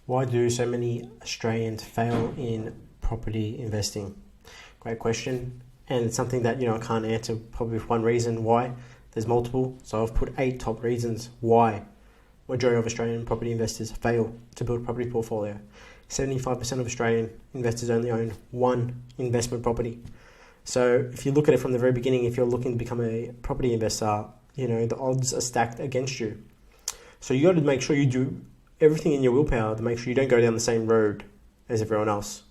Why do so many Australians fail in property investing? Great question. And it's something that, I can't answer probably with one reason why. There's multiple. So I've put 8 top reasons why majority of Australian property investors fail to build a property portfolio. 75% of Australian investors only own one investment property. So if you look at it from the very beginning, if you're looking to become a property investor, the odds are stacked against you. So you got to make sure you do everything in your willpower to make sure you don't go down the same road as everyone else.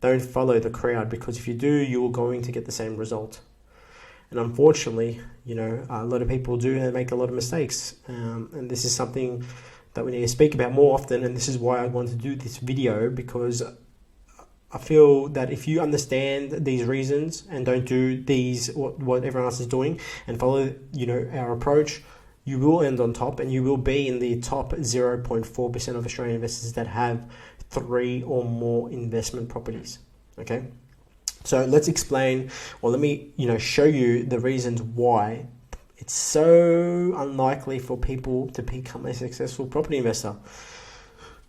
Don't follow the crowd, because if you do, you're going to get the same result. And unfortunately, a lot of people do make a lot of mistakes. And this is something that we need to speak about more often. And this is why I want to do this video, because I feel that if you understand these reasons and don't do what everyone else is doing and follow, our approach, you will end on top, and you will be in the top 0.4% of Australian investors that have 3 or more investment properties. Okay, so let's explain, or let me show you the reasons why it's so unlikely for people to become a successful property investor.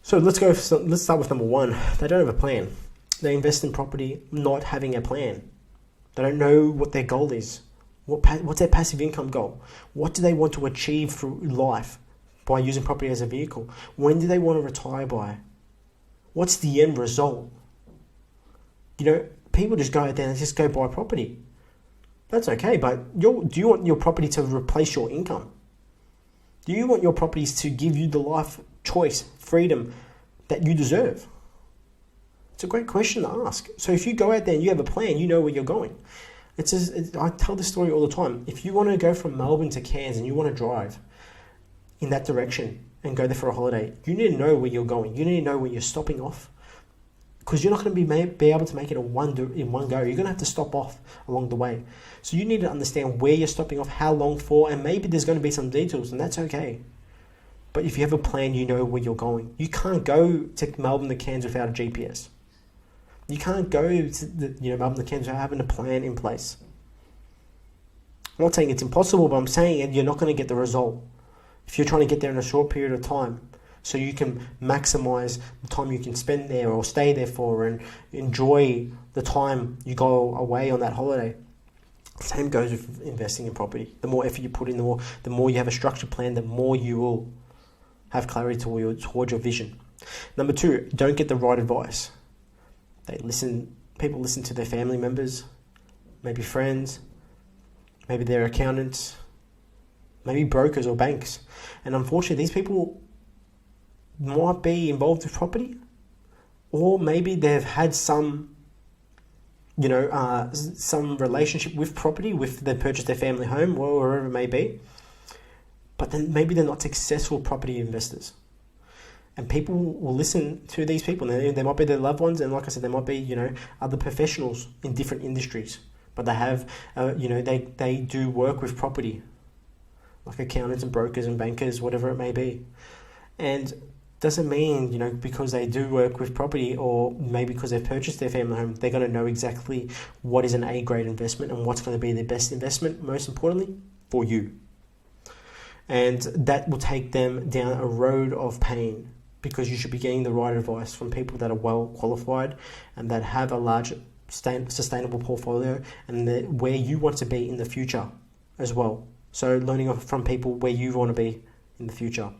So let's start with number 1. They don't have a plan. They invest in property not having a plan. They don't know what their goal is. What's their passive income goal? What do they want to achieve through life by using property as a vehicle? When do they want to retire by? What's the end result? People just go out there and just go buy property. That's okay, but do you want your property to replace your income? Do you want your properties to give you the life choice, freedom that you deserve? It's a great question to ask. So if you go out there and you have a plan, you know where you're going. I tell this story all the time. If you want to go from Melbourne to Cairns and you want to drive in that direction and go there for a holiday, you need to know where you're going. You need to know where you're stopping off, because you're not going to be able to make it in one go. You're going to have to stop off along the way. So you need to understand where you're stopping off, how long for, and maybe there's going to be some detours, and that's okay. But if you have a plan, you know where you're going. You can't go to Melbourne to Cairns without a GPS. You can't go to Melbourne to Cairns without having a plan in place. I'm not saying it's impossible, but I'm saying you're not going to get the result if you're trying to get there in a short period of time, so you can maximize the time you can spend there or stay there for and enjoy the time you go away on that holiday. Same goes with investing in property. The more effort you put in, the more you have a structured plan, the more you will have clarity towards your vision. Number 2, don't get the right advice. People listen to their family members, maybe friends, maybe their accountants, maybe brokers or banks. And unfortunately, these people might be involved with property, or maybe they've had some relationship with property, they purchased their family home, or wherever it may be. But then maybe they're not successful property investors. And people will listen to these people. They might be their loved ones, and like I said, they might be other professionals in different industries. But they have they do work with property, like accountants and brokers and bankers, whatever it may be. And doesn't mean because they do work with property, or maybe because they've purchased their family home, they're going to know exactly what is an A-grade investment and what's going to be the best investment, most importantly, for you. And that will take them down a road of pain, because you should be getting the right advice from people that are well qualified and that have a large sustainable portfolio, and where you want to be in the future as well. So learning from people where you want to be in the future.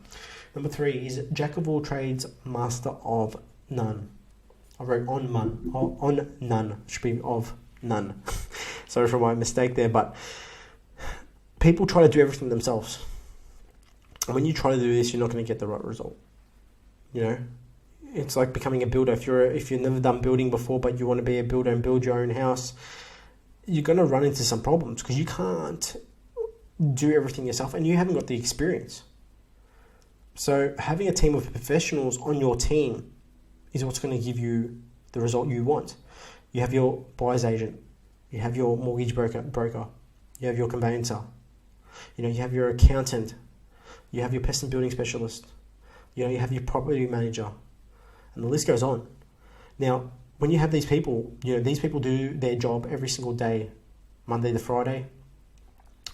Number 3 is jack of all trades, master of none. I wrote on none, should be of none. Sorry for my mistake there, but people try to do everything themselves. And when you try to do this, you're not going to get the right result. It's like becoming a builder. If you've never done building before, but you want to be a builder and build your own house, you're going to run into some problems, because you can't do everything yourself and you haven't got the experience. So having a team of professionals on your team is what's going to give you the result you want. You have your buyer's agent, you have your mortgage broker, you have your conveyancer, you have your accountant, you have your pest and building specialist, you have your property manager, and the list goes on. Now, when you have these people, these people do their job every single day, Monday to Friday,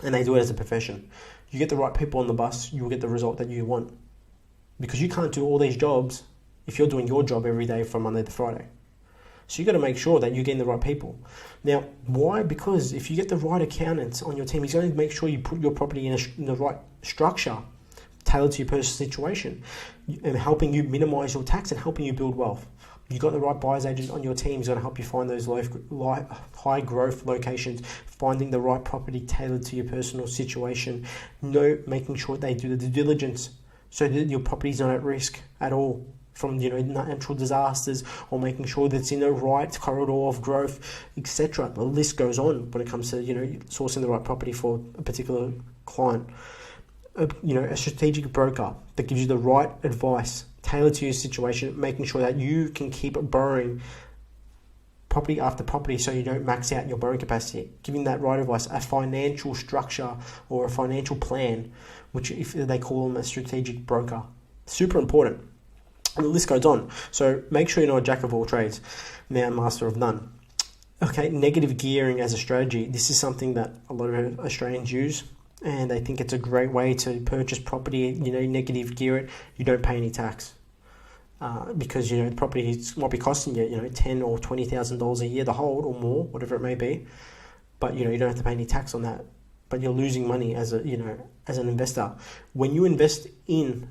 and they do it as a profession. You get the right people on the bus, you will get the result that you want. Because you can't do all these jobs if you're doing your job every day from Monday to Friday. So you got to make sure that you're getting the right people. Now, why? Because if you get the right accountants on your team, he's going to make sure you put your property in the right structure, tailored to your personal situation, and helping you minimize your tax and helping you build wealth. You've got the right buyer's agent on your team. He's going to help you find those high growth locations, finding the right property tailored to your personal situation, making sure they do the due diligence so that your property is not at risk at all from natural disasters, or making sure that it's in the right corridor of growth, etc. The list goes on when it comes to sourcing the right property for a particular client. A strategic broker that gives you the right advice tailored to your situation, making sure that you can keep borrowing property after property so you don't max out your borrowing capacity, giving that right advice, a financial structure or a financial plan, which if they call them a strategic broker. Super important. And the list goes on. So make sure you're not a jack of all trades, now master of none. Okay, negative gearing as a strategy. This is something that a lot of Australians use, and they think it's a great way to purchase property. Negative gear it. You don't pay any tax because the property might be costing you $10,000 or $20,000 a year to hold or more, whatever it may be. But you don't have to pay any tax on that. But you're losing money as as an investor. When you invest in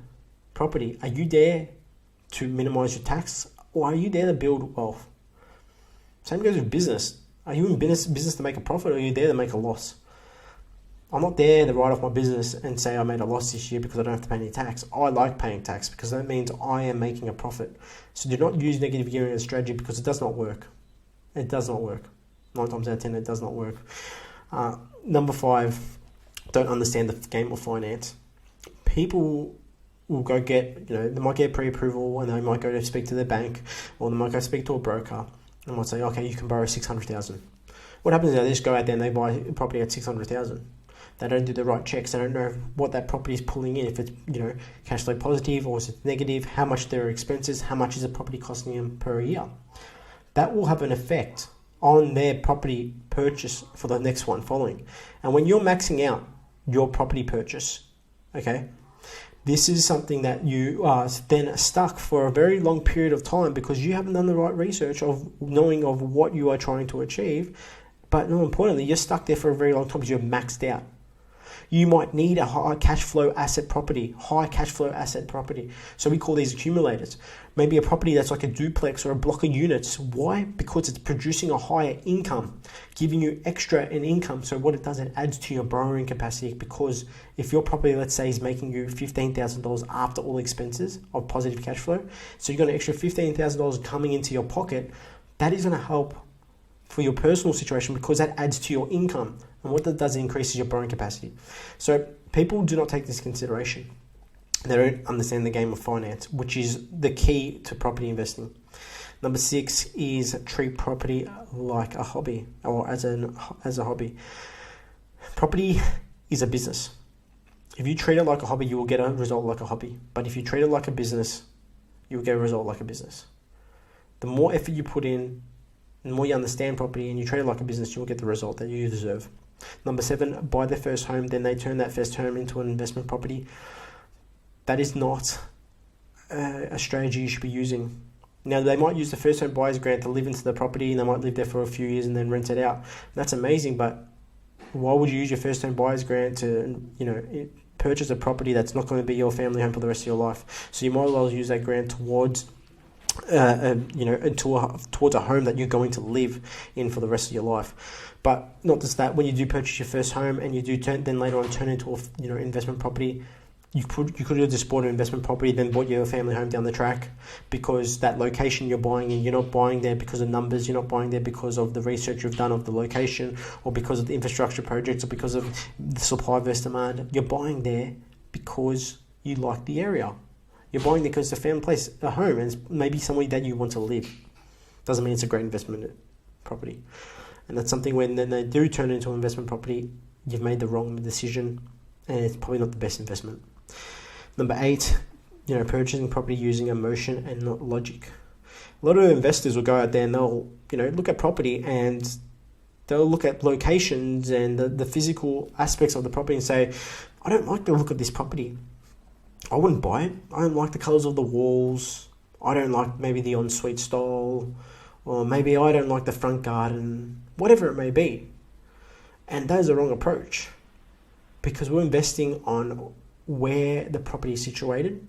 property, are you there to minimize your tax, or are you there to build wealth? Same goes with business. Are you in business to make a profit, or are you there to make a loss? I'm not there to write off my business and say I made a loss this year because I don't have to pay any tax. I like paying tax because that means I am making a profit. So do not use negative gearing as a strategy because it does not work. It does not work. 9 times out of 10, it does not work. Number 5, don't understand the game of finance. People will go get, they might get pre-approval and they might go to speak to their bank, or they might go speak to a broker and might say, okay, you can borrow $600,000. What happens is they just go out there and they buy a property at $600,000. They don't do the right checks. They don't know what that property is pulling in, if it's cash flow positive or is it negative, how much their expenses, how much is the property costing them per year. That will have an effect on their property purchase for the next one following. And when you're maxing out your property purchase, okay, this is something that you are then stuck for a very long period of time because you haven't done the right research of knowing of what you are trying to achieve. But more importantly, you're stuck there for a very long time because you're maxed out. You might need a high cash flow asset property. So we call these accumulators. Maybe a property that's like a duplex or a block of units. Why? Because it's producing a higher income, giving you extra in income. So what it does, it adds to your borrowing capacity, because if your property, let's say, is making you $15,000 after all expenses of positive cash flow, so you've got an extra $15,000 coming into your pocket, that is going to help for your personal situation because that adds to your income. And what that does, it increases your borrowing capacity. So people do not take this into consideration. They don't understand the game of finance, which is the key to property investing. Number 6 is treat property like a hobby, or as a hobby. Property is a business. If you treat it like a hobby, you will get a result like a hobby. But if you treat it like a business, you will get a result like a business. The more effort you put in, the more you understand property and you treat it like a business, you will get the result that you deserve. Number 7, buy their first home, then they turn that first home into an investment property. That is not a strategy you should be using. Now, they might use the first home buyer's grant to live into the property, and they might live there for a few years and then rent it out. That's amazing, but why would you use your first home buyer's grant to, purchase a property that's not going to be your family home for the rest of your life? So you might as well use that grant towards towards a home that you're going to live in for the rest of your life. But not just that, when you do purchase your first home and you do then later on turn into a investment property, you could have just bought an investment property, then bought your family home down the track, because that location you're buying in, you're not buying there because of numbers, you're not buying there because of the research you've done of the location, or because of the infrastructure projects, or because of the supply versus demand. You're buying there because you like the area. You're buying there because it's a family place, a home, and it's maybe somewhere that you want to live. Doesn't mean it's a great investment property. And that's something when then they do turn it into an investment property, you've made the wrong decision, and it's probably not the best investment. Number 8, purchasing property using emotion and not logic. A lot of investors will go out there and they'll, look at property and they'll look at locations and the physical aspects of the property and say, I don't like the look of this property. I wouldn't buy it. I don't like the colours of the walls. I don't like maybe the ensuite style, or maybe I don't like the front garden, whatever it may be. And that is the wrong approach, because we're investing on where the property is situated.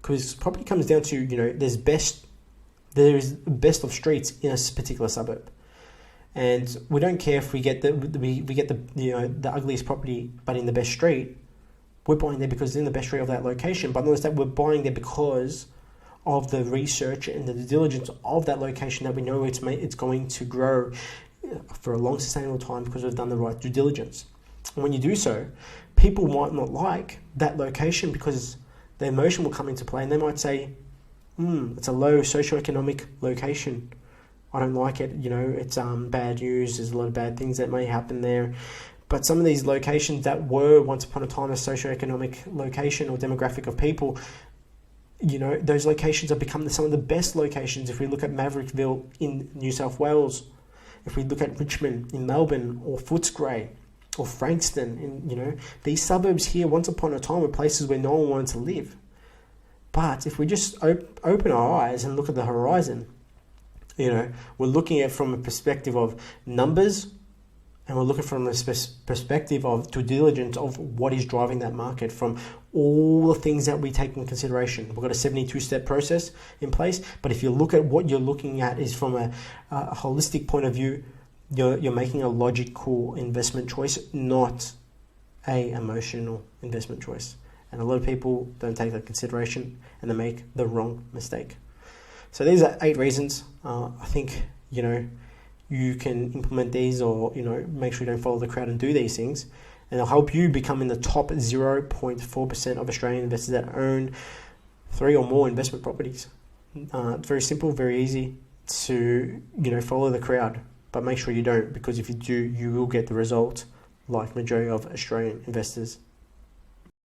Because property comes down to, there's best of streets in a particular suburb. And we don't care if we get the ugliest property, but in the best street. We're buying there because it's in the best street of that location. But notice that we're buying there because of the research and the due diligence of that location, that we know it's going to grow for a long sustainable time because we've done the right due diligence. And when you do so, people might not like that location because the emotion will come into play, and they might say, it's a low socioeconomic location. I don't like it. It's bad news. There's a lot of bad things that may happen there. But some of these locations that were once upon a time a socioeconomic location or demographic of people, those locations have become some of the best locations. If we look at Maverickville in New South Wales, if we look at Richmond in Melbourne, or Footscray, or Frankston, these suburbs here once upon a time were places where no one wanted to live. But if we just open our eyes and look at the horizon, we're looking at it from a perspective of numbers, and we're looking from a perspective of due diligence of what is driving that market, from all the things that we take into consideration. We've got a 72-step process in place, but if you look at what you're looking at is from a holistic point of view, you're making a logical investment choice, not a emotional investment choice. And a lot of people don't take that consideration, and they make the wrong mistake. So these are 8 reasons. I think, you can implement these, or, make sure you don't follow the crowd and do these things. And it'll help you become in the top 0.4% of Australian investors that own 3 or more investment properties. It's very simple, very easy to, follow the crowd. But make sure you don't, because if you do, you will get the result like majority of Australian investors